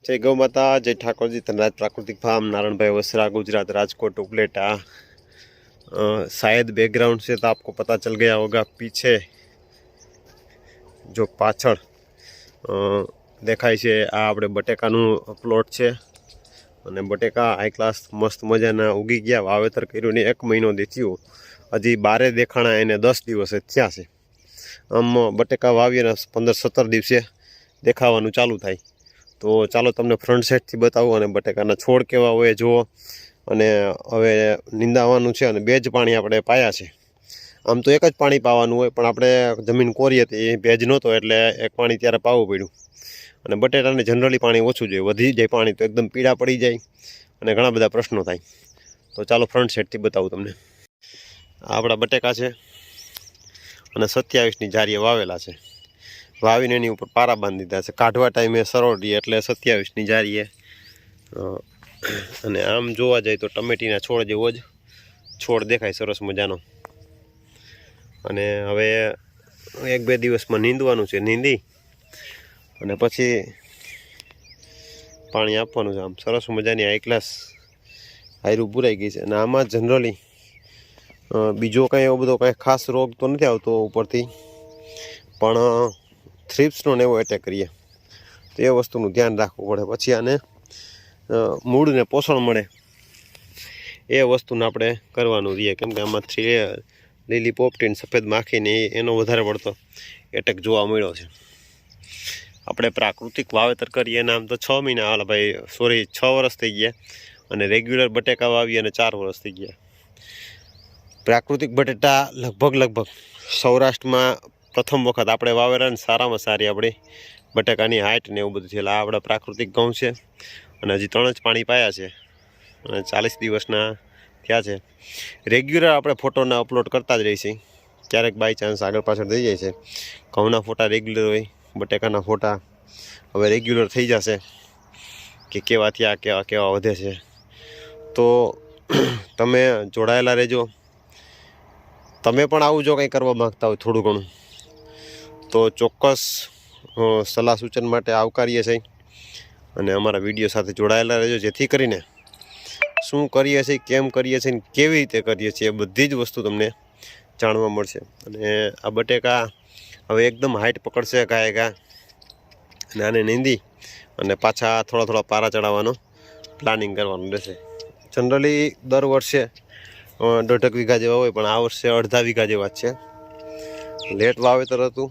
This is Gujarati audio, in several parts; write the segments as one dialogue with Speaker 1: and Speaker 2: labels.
Speaker 1: जय गौ माता, जय ठाकुर जी, धनराज प्राकृतिक फार्म, नारायण भाई वसरा, गुजरात, राजकोट, उपलेटा। शायद बैकग्राउंड से तो आपको पता चल गया होगा, पीछे जो पाछड़ देखाय छे आ आपणे बटेकानुं प्लॉट छे अने बटेका हाई क्लास मस्त मजाना उगी गया। वावेतर कर्युं ने 1 महीनो थयो, हजी 12 देखाणा एने 10 दिवस थया छे। आम बटेका वावीए 15-17 दिवसे देखावानुं चालू थाय। तो चालो तमने फ्रंट साइड थी बतावुं अने बटेकाना छोड़ केवा होय जुओ। अने हवे निंदावानुं छे अने 2 ज पाणी आपणे पाया छे। आम तो एक ज पाणी पावानुं होय, पण आपणे जमीन कोरी हती, भेज नहोतो એટલે એક પાણી ત્યારે પાવું પડ્યું। અને બટેટાને જનરલી પાણી ઓછું જોઈએ, વધી જાય પાણી તો એકદમ પીળા પડી જાય અને ઘણા બધા પ્રશ્નો થાય। તો ચાલો ફ્રન્ટ સાઈડથી બતાવું તમને। આ આપણા બટેકા છે અને 27ની જારીએ વાવેલા છે। વાવીને એની ઉપર પારા બાંધી દીધા છે। કાઢવા ટાઈમે સરોડી એટલે 27ની જારીએ। અને આમ જોવા જાય તો ટમેટીના છોડ જેવો જ છોડ દેખાય સરસ મજાનો। અને હવે 1-2 દિવસમાં નીંદવાનું છે, નીંદી અને પછી પાણી આપવાનું છે। આમ સરસ મજાની હાઈ ક્લાસ હાયરું પૂરાઈ ગઈ છે। અને આમાં જનરલી બીજો કાંઈ એવો બધો કાંઈ ખાસ રોગ તો નથી આવતો ઉપરથી, પણ થ્રિપ્સનો ને એવો એટેક કરીએ તો એ વસ્તુનું ધ્યાન રાખવું પડે। પછી આને મૂળને પોષણ મળે એ વસ્તુને આપણે કરવાનું રહીએ, કેમ કે આમાં લીલી પોપટીન સફેદ માખીને એનો વધારે પડતો એટેક જોવા મળ્યો છે। આપણે પ્રાકૃતિક વાવેતર કરીએ એના આમ તો 6 મહિના હાલ ભાઈ, સોરી 6 વર્ષ થઈ ગયા, અને રેગ્યુલર બટેકા વાવી અને 4 વર્ષ થઈ ગયા। પ્રાકૃતિક બટેટા લગભગ સૌરાષ્ટ્રમાં પ્રથમ વખત આપણે વાવેલા ને સારામાં સારી આપણી બટેકાની હાઇટ ને એવું બધું છે। એટલે આ આપણા પ્રાકૃતિક ઘઉં છે અને હજી 3 જ પાણી પાયા છે અને 40 દિવસના થયા છે। રેગ્યુલર આપણે ફોટોના અપલોડ કરતા જ રહીશું, ક્યારેક બાય ચાન્સ આગળ પાછળ થઈ જાય છે। ઘઉંના ફોટા રેગ્યુલર હોય, બટેકાના ફોટા હવે રેગ્યુલર થઈ જશે કે કેવા થયા, કેવા વધે છે। તો તમે જોડાયેલા રહેજો। તમે પણ આવું જો કંઈ કરવા માગતા હોય થોડું ઘણું તો ચોક્કસ સલાહ સૂચન માટે આવકારીએ છીએ। અને અમારા વિડીયો સાથે જોડાયેલા રહેજો, જેથી કરીને શું કરીએ છીએ, કેમ કરીએ છીએ ને કેવી રીતે કરીએ છીએ એ બધી જ વસ્તુ તમને જાણવા મળશે। અને આ બટેકા હવે એકદમ હાઇટ પકડશે ઘા અને આને નીંદી અને પાછા થોડા પારા ચડાવવાનો પ્લાનિંગ કરવાનું રહેશે। જનરલી દર વર્ષે 1.5 વીઘા જેવા હોય, પણ આ વર્ષે 1/2 વીઘા જેવા જ છે। લેટ વાવેતર હતું,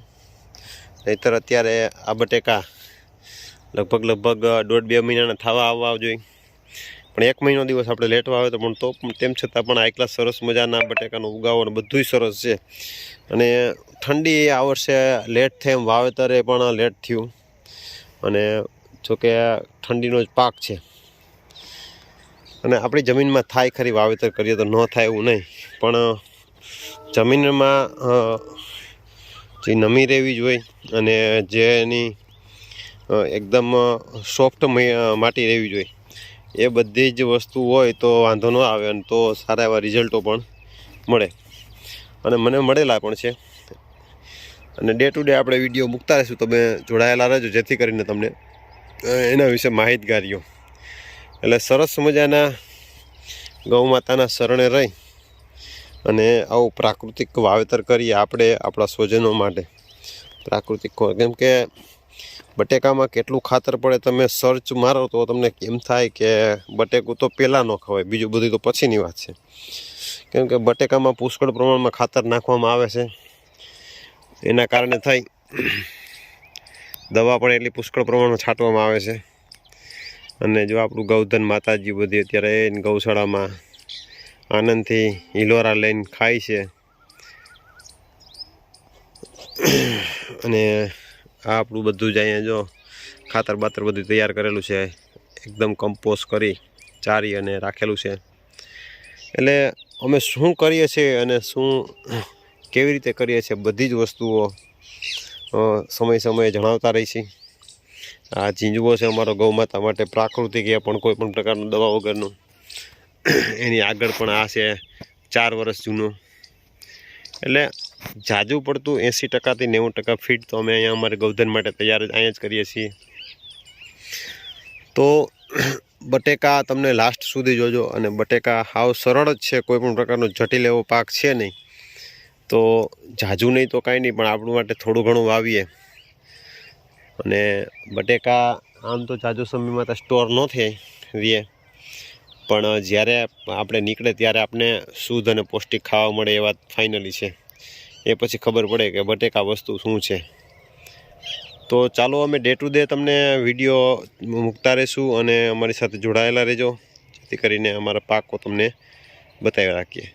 Speaker 1: નહીંતર અત્યારે આ બટેકા લગભગ 1.5-2 મહિનાના થવા આવવા જોઈએ, પણ 1 મહિનો દિવસ આપણે લેટ વાવેતર, પણ તો તેમ છતાં પણ હાઈ ક્લાસ સરસ મજાના બટેકાનો ઉગાવો અને બધુંય સરસ છે। અને ઠંડી આ વર્ષે લેટ થઈ, એમ વાવેતરે પણ લેટ થયું। અને જોકે ઠંડીનો જ પાક છે અને આપણી જમીનમાં થાય ખરી, વાવેતર કરીએ તો ન થાય એવું નહીં, પણ જમીનમાં જે નમી રહેવી જોઈએ અને જે એની એકદમ સોફ્ટ માટી રહેવી જોઈએ, એ બધી જ વસ્તુ હોય તો વાંધો ન આવે, અને તો સારા એવા રિઝલ્ટો પણ મળે। અને મને મળેલા પણ છે। અને ડે ટુ ડે આપણે વિડીયો મૂકતા રહીશું, તમે જોડાયેલા રહેજો, જેથી કરીને તમને એના વિશે માહિતગારીઓ। એટલે સરસ મજાના ગૌ માતાના શરણે રહી અને આવું પ્રાકૃતિક વાવેતર કરીએ આપણે આપણા સ્વજનો માટે। પ્રાકૃતિક, કેમ કે બટેકામાં કેટલું ખાતર પડે તમે સર્ચ મારો તો તમને એમ થાય કે બટેકું તો પહેલાં ન ખવાય, બીજું બધું તો પછીની વાત છે। કેમ કે બટેકામાં પુષ્કળ પ્રમાણમાં ખાતર નાખવામાં આવે છે, એના કારણે થઈ દવા પણ એટલી પુષ્કળ પ્રમાણમાં છાંટવામાં આવે છે। અને જો આપણું ગૌધન માતાજી બધી અત્યારે ગૌશાળામાં આનંદથી હિલોરા લઈને ખાય છે। અને આ આપણું બધું જ અહીંયા જો ખાતર બાતર બધું તૈયાર કરેલું છે, એકદમ કમ્પોઝ કરી ચારી અને રાખેલું છે। એટલે અમે શું કરીએ છીએ અને શું કેવી રીતે કરીએ છીએ બધી જ વસ્તુઓ સમયે જણાવતા રહીશી। આ ઝીંજવો છે અમારો ગૌ માતા માટે પ્રાકૃતિક, એ પણ કોઈ પણ પ્રકારનું દવા વગરનું। એની આગળ પણ આ છે 4 વર્ષ જૂનું। એટલે જાજુ પડતું 80% થી 90% ફીડ તો અમે અહીંયા અમારે ગૌધન માટે તૈયાર જ અહીંયા જ કરીએ છીએ। તો બટેકા તમને લાસ્ટ સુધી જોજો, અને બટેકા હાવ સરળ જ છે, કોઈ પણ પ્રકારનો જટિલ એવો પાક છે નહીં. તો ઝાઝું નહીં તો કાંઈ નહીં, પણ આપણું માટે થોડું ઘણું વાવીએ. અને બટેકા આમ તો ઝાઝુ સમયમાં તો સ્ટોર ન થાય રહે, પણ જ્યારે આપણે નીકળે ત્યારે આપણે શુદ્ધ અને પૌષ્ટિક ખાવા મળે એ વાત ફાઇનલી છે. એ પછી ખબર પડે કે બટેકા વસ્તુ શું છે. તો ચાલો અમે ડે ટુ ડે તમને વિડીયો મૂકતા રહીશું, અને અમારી સાથે જોડાયેલા રહેજો, જેથી કરીને અમારા પાકો તમને બતાવી રાખીએ.